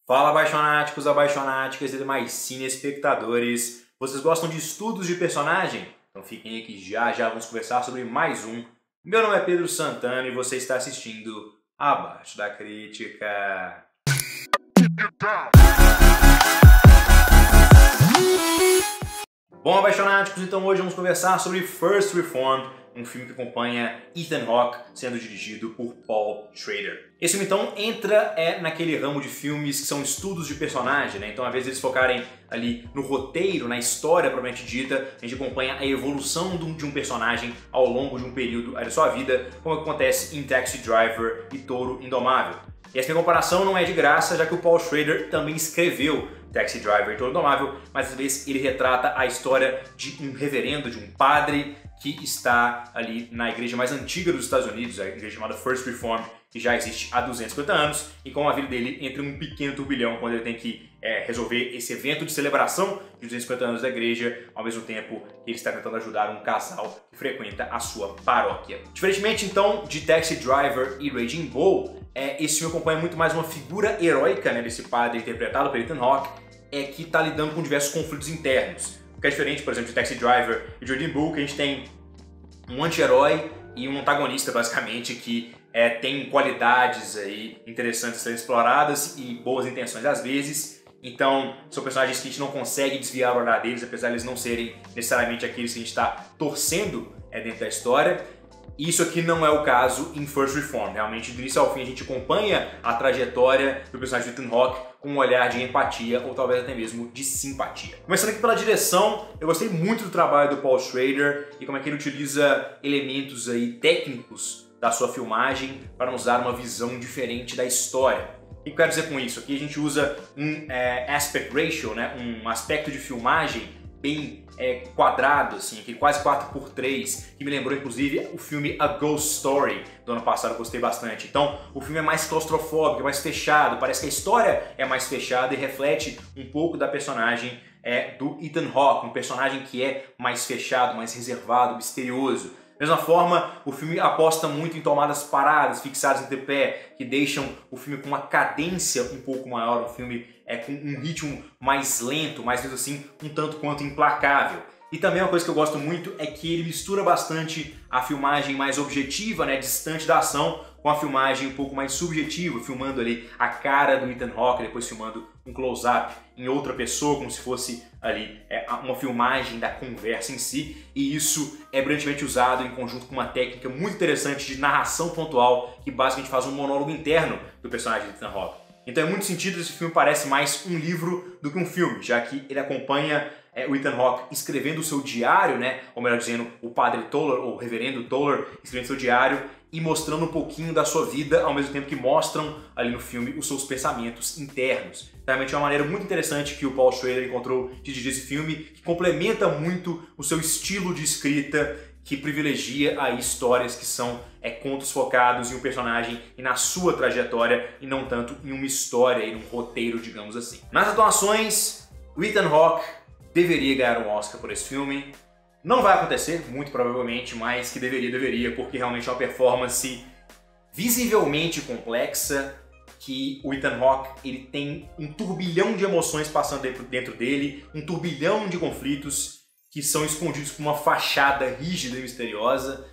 Fala apaixonáticos, apaixonáticas e demais cineespectadores. Vocês gostam de estudos de personagem? Então fiquem aqui já vamos conversar sobre mais um. Meu nome é Pedro Santana e você está assistindo Abaixo da Crítica. Bom, apaixonáticos, então hoje vamos conversar sobre First Reformed, um filme que acompanha Ethan Hawke sendo dirigido por Paul Schrader. Esse filme então entra naquele ramo de filmes que são estudos de personagem, né? Então, às vezes eles focarem ali no roteiro, na história propriamente dita, a gente acompanha a evolução de um personagem ao longo de um período da sua vida, como acontece em Taxi Driver e Touro Indomável. E essa minha comparação não é de graça, já que o Paul Schrader também escreveu Taxi Driver e Touro Indomável, mas dessa vez ele retrata a história de um reverendo, de um padre que está ali na igreja mais antiga dos Estados Unidos, a igreja chamada First Reformed, que já existe há 250 anos, e com a vida dele entra um pequeno turbilhão quando ele tem que resolver esse evento de celebração de 250 anos da igreja, ao mesmo tempo que ele está tentando ajudar um casal que frequenta a sua paróquia. Diferentemente então de Taxi Driver e Raging Bull, esse filme acompanha muito mais uma figura heróica, né, desse padre interpretado por Ethan Hawke, que está lidando com diversos conflitos internos. O que é diferente, por exemplo, de Taxi Driver e Raging Bull, que a gente tem um anti-herói e um antagonista, basicamente, que tem qualidades aí interessantes a serem exploradas e boas intenções às vezes. Então, são personagens que a gente não consegue desviar o olhar deles, apesar de eles não serem necessariamente aqueles que a gente está torcendo dentro da história. Isso aqui não é o caso em First Reformed. Realmente, do início ao fim, a gente acompanha a trajetória do personagem de Ethan Hawke com um olhar de empatia ou talvez até mesmo de simpatia. Começando aqui pela direção, eu gostei muito do trabalho do Paul Schrader e como é que ele utiliza elementos aí técnicos da sua filmagem para nos dar uma visão diferente da história. O que eu quero dizer com isso? Aqui a gente usa um aspect ratio, né? Um aspecto de filmagem bem quadrado, assim, aquele quase 4:3, que me lembrou inclusive o filme A Ghost Story do ano passado, eu gostei bastante. Então o filme é mais claustrofóbico, é mais fechado, parece que a história é mais fechada e reflete um pouco da personagem do Ethan Hawke, um personagem que é mais fechado, mais reservado, misterioso. Da mesma forma, o filme aposta muito em tomadas paradas, fixadas em tripé, que deixam o filme com uma cadência um pouco maior, um filme com um ritmo mais lento, mais mesmo assim, um tanto quanto implacável. E também uma coisa que eu gosto muito é que ele mistura bastante a filmagem mais objetiva, né, distante da ação, com a filmagem um pouco mais subjetiva, filmando ali a cara do Ethan Hawke, depois filmando um close-up em outra pessoa, como se fosse ali uma filmagem da conversa em si, e isso é brilhantemente usado em conjunto com uma técnica muito interessante de narração pontual, que basicamente faz um monólogo interno do personagem de Ethan Hawke. Então, em muitos sentidos, esse filme parece mais um livro do que um filme, já que ele acompanha o Ethan Hawke escrevendo o seu diário, né? Ou melhor dizendo, o padre Toller, ou o reverendo Toller, escrevendo seu diário e mostrando um pouquinho da sua vida, ao mesmo tempo que mostram ali no filme os seus pensamentos internos. Realmente é uma maneira muito interessante que o Paul Schrader encontrou de dirigir esse filme, que complementa muito o seu estilo de escrita, que privilegia aí histórias que são contos focados em um personagem e na sua trajetória, e não tanto em uma história e num roteiro, digamos assim. Nas atuações, o Ethan Hawke deveria ganhar um Oscar por esse filme. Não vai acontecer, muito provavelmente, mas que deveria, porque realmente é uma performance visivelmente complexa, que o Ethan Hawke ele tem um turbilhão de emoções passando dentro dele, um turbilhão de conflitos que são escondidos por uma fachada rígida e misteriosa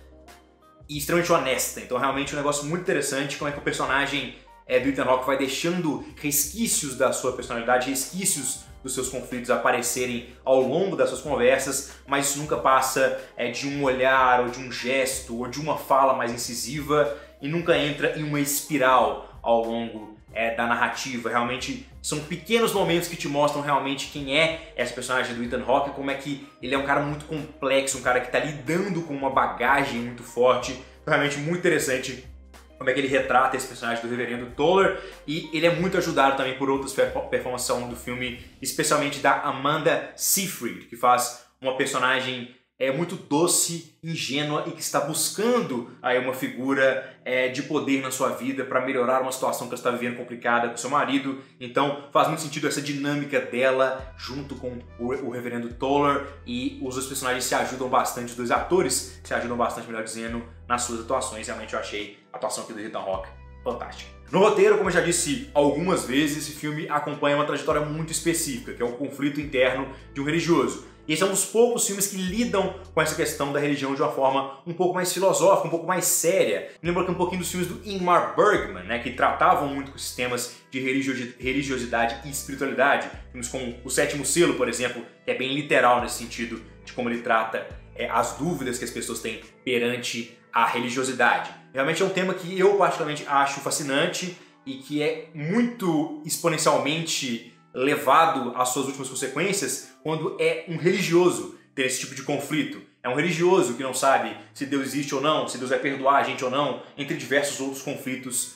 e extremamente honesta. Então realmente é um negócio muito interessante como é que o personagem do Ethan Hawke vai deixando resquícios da sua personalidade, resquícios dos seus conflitos aparecerem ao longo das suas conversas, mas isso nunca passa de um olhar, ou de um gesto, ou de uma fala mais incisiva, e nunca entra em uma espiral ao longo da narrativa. Realmente são pequenos momentos que te mostram realmente quem é essa personagem do Ethan Hawke, como é que ele é um cara muito complexo, um cara que está lidando com uma bagagem muito forte. Realmente muito interessante como é que ele retrata esse personagem do reverendo Toller, e ele é muito ajudado também por outras performances ao longo do filme, especialmente da Amanda Seyfried, que faz uma personagem muito doce, ingênua e que está buscando aí uma figura de poder na sua vida para melhorar uma situação que ela está vivendo complicada com seu marido. Então faz muito sentido essa dinâmica dela junto com o reverendo Toller, e os dois personagens se ajudam bastante, os dois atores se ajudam bastante, melhor dizendo, nas suas atuações. Realmente eu achei a atuação aqui do Ethan Hawke fantástica. No roteiro, como eu já disse algumas vezes, esse filme acompanha uma trajetória muito específica, que é o conflito interno de um religioso. E esse é um dos poucos filmes que lidam com essa questão da religião de uma forma um pouco mais filosófica, um pouco mais séria. Me lembra aqui um pouquinho dos filmes do Ingmar Bergman, né, que tratavam muito com esses temas de religiosidade e espiritualidade. Filmes como O Sétimo Selo, por exemplo, que é bem literal nesse sentido de como ele trata as dúvidas que as pessoas têm perante a religiosidade. Realmente é um tema que eu particularmente acho fascinante e que é muito exponencialmente levado às suas últimas consequências quando é um religioso ter esse tipo de conflito. É um religioso que não sabe se Deus existe ou não, se Deus vai perdoar a gente ou não, entre diversos outros conflitos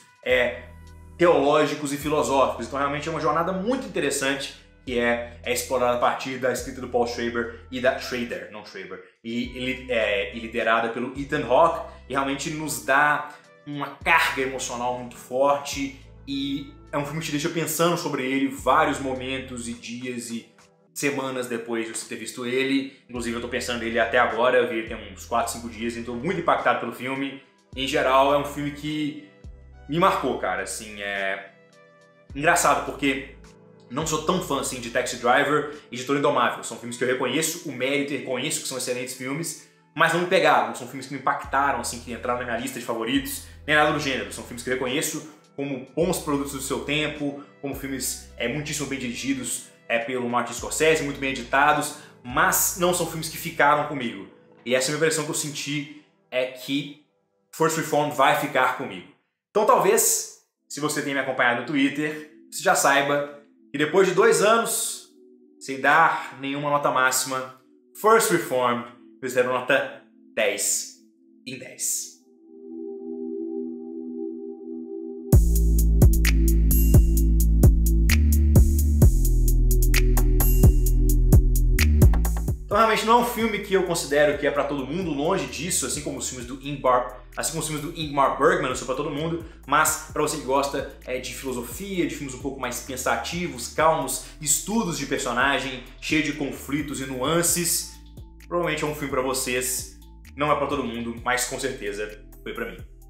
teológicos e filosóficos. Então realmente é uma jornada muito interessante que é explorada a partir da escrita do Paul Schrader e da Schrader, não Schrader, e liderada pelo Ethan Hawke, e realmente nos dá uma carga emocional muito forte, e é um filme que te deixa pensando sobre ele vários momentos e dias e semanas depois de você ter visto ele. Inclusive eu tô pensando nele até agora, eu vi ele tem uns 4, 5 dias, então tô muito impactado pelo filme. Em geral é um filme que me marcou, cara, assim, é engraçado porque não sou tão fã assim de Taxi Driver e de Toro Indomável. São filmes que eu reconheço o mérito e reconheço que são excelentes filmes, mas não me pegaram. São filmes que me impactaram, assim, que entraram na minha lista de favoritos, nem nada do gênero. São filmes que eu reconheço como bons produtos do seu tempo, como filmes muitíssimo bem dirigidos pelo Martin Scorsese, muito bem editados, mas não são filmes que ficaram comigo. E essa é a minha impressão que eu senti, é que First Reformed vai ficar comigo. Então talvez, se você tem me acompanhado no Twitter, você já saiba que depois de 2 anos, sem dar nenhuma nota máxima, First Reformed eu zero nota 10 em 10. Então realmente não é um filme que eu considero que é pra todo mundo, longe disso, assim como os filmes do Ingmar Bergman, não são pra todo mundo, mas pra você que gosta de filosofia, de filmes um pouco mais pensativos, calmos, estudos de personagem, cheio de conflitos e nuances, provavelmente é um filme pra vocês. Não é pra todo mundo, mas com certeza foi pra mim.